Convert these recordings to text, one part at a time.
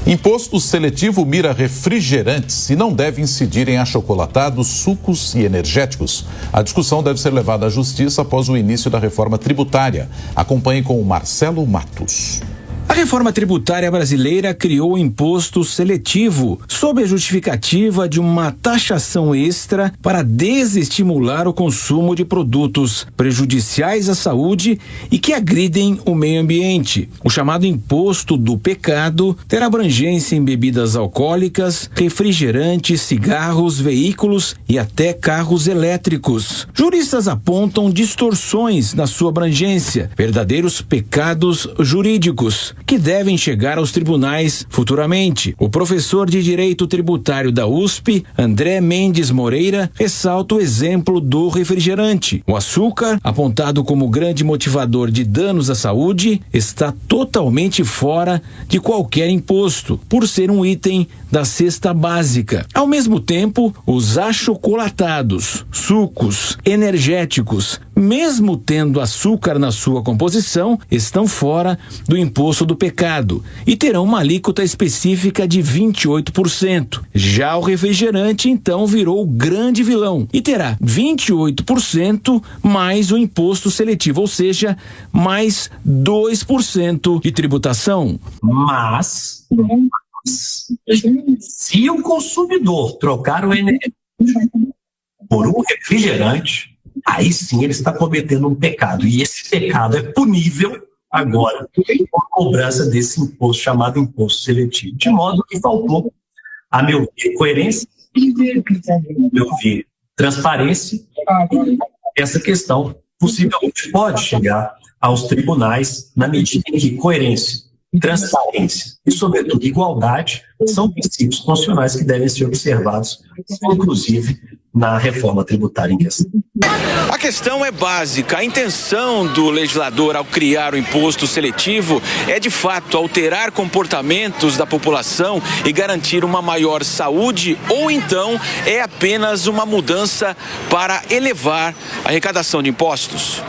Imposto seletivo mira refrigerantes e não deve incidir em achocolatados, sucos e energéticos. A discussão deve ser levada à justiça após o início da reforma tributária. Acompanhe com o Marcelo Matos. A reforma tributária brasileira criou o imposto seletivo sob a justificativa de uma taxação extra para desestimular o consumo de produtos prejudiciais à saúde e que agridem o meio ambiente. O chamado imposto do pecado terá abrangência em bebidas alcoólicas, refrigerantes, cigarros, veículos e até carros elétricos. Juristas apontam distorções na sua abrangência, verdadeiros pecados jurídicos, que devem chegar aos tribunais futuramente. O professor de Direito Tributário da USP, André Mendes Moreira, ressalta o exemplo do refrigerante. O açúcar, apontado como grande motivador de danos à saúde, está totalmente fora de qualquer imposto, por ser um item da cesta básica. Ao mesmo tempo, os achocolatados, sucos, energéticos, mesmo tendo açúcar na sua composição, estão fora do imposto do pecado e terão uma alíquota específica de 28%. Já o refrigerante, então, virou o grande vilão e terá 28% mais o imposto seletivo, ou seja, mais 2% de tributação. Mas se o consumidor trocar o energético por um refrigerante, aí sim ele está cometendo um pecado. E esse pecado é punível agora com a cobrança desse imposto chamado imposto seletivo. De modo que faltou, a meu ver, coerência, a meu ver, transparência. Essa questão possivelmente pode chegar aos tribunais na medida em que coerência, transparência e, sobretudo, igualdade são princípios constitucionais que devem ser observados, inclusive na reforma tributária em questão. A questão é básica. A intenção do legislador ao criar o imposto seletivo é, de fato, alterar comportamentos da população e garantir uma maior saúde, ou então é apenas uma mudança para elevar a arrecadação de impostos?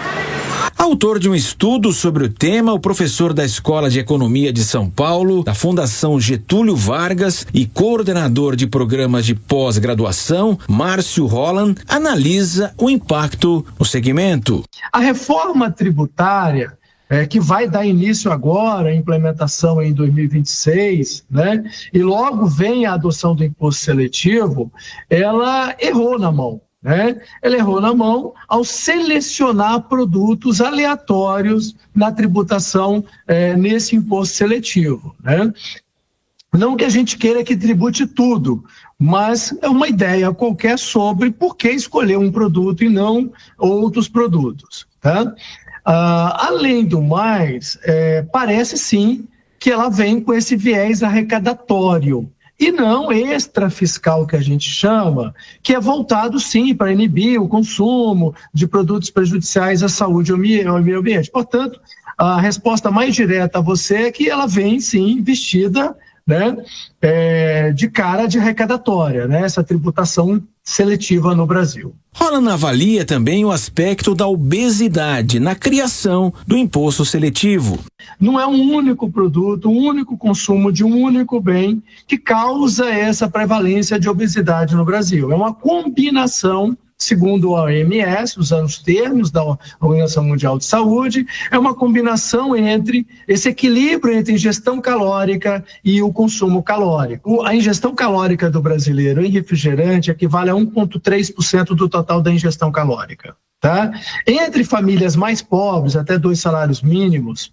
Autor de um estudo sobre o tema, o professor da Escola de Economia de São Paulo, da Fundação Getúlio Vargas e coordenador de programas de pós-graduação, Márcio Holland, analisa o impacto no segmento. A reforma tributária, que vai dar início agora, a implementação em 2026, né? E logo vem a adoção do imposto seletivo, ela errou na mão. Ela errou na mão ao selecionar produtos aleatórios na tributação nesse imposto seletivo. Não que a gente queira que tribute tudo, mas é uma ideia qualquer sobre por que escolher um produto e não outros produtos. Além do mais, parece sim que ela vem com esse viés arrecadatório, e não extra-fiscal, que a gente chama, que é voltado, sim, para inibir o consumo de produtos prejudiciais à saúde e ao meio ambiente. Portanto, a resposta mais direta a você é que ela vem, sim, vestida, de cara de arrecadatória, essa tributação seletiva no Brasil. Holland avalia também o aspecto da obesidade na criação do imposto seletivo. Não é um único produto, um único consumo de um único bem que causa essa prevalência de obesidade no Brasil. É uma combinação, segundo a OMS, usando os termos da Organização Mundial de Saúde, é uma combinação entre esse equilíbrio entre ingestão calórica e o consumo calórico. A ingestão calórica do brasileiro em refrigerante equivale a 1,3% do total da ingestão calórica. Entre famílias mais pobres, até 2 salários mínimos,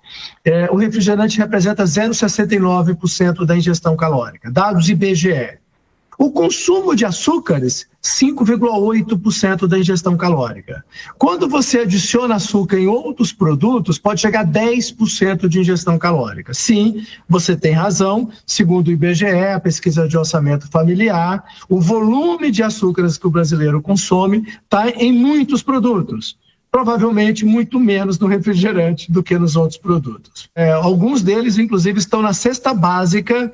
o refrigerante representa 0,69% da ingestão calórica, dados IBGE. O consumo de açúcares, 5,8% da ingestão calórica. Quando você adiciona açúcar em outros produtos, pode chegar a 10% de ingestão calórica. Sim, você tem razão, segundo o IBGE, a pesquisa de orçamento familiar, o volume de açúcares que o brasileiro consome está em muitos produtos. Provavelmente muito menos no refrigerante do que nos outros produtos. Alguns deles, inclusive, estão na cesta básica,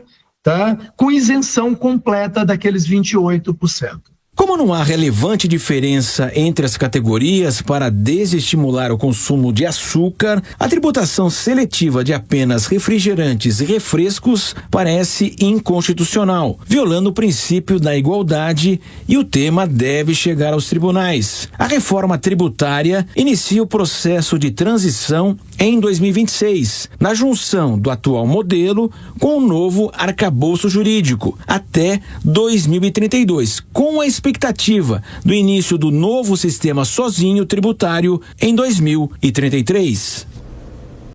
com isenção completa daqueles 28%. Como não há relevante diferença entre as categorias para desestimular o consumo de açúcar, a tributação seletiva de apenas refrigerantes e refrescos parece inconstitucional, violando o princípio da igualdade, e o tema deve chegar aos tribunais. A reforma tributária inicia o processo de transição em 2026, na junção do atual modelo com o novo arcabouço jurídico, até 2032, com a expectativa do início do novo sistema sozinho tributário em 2033.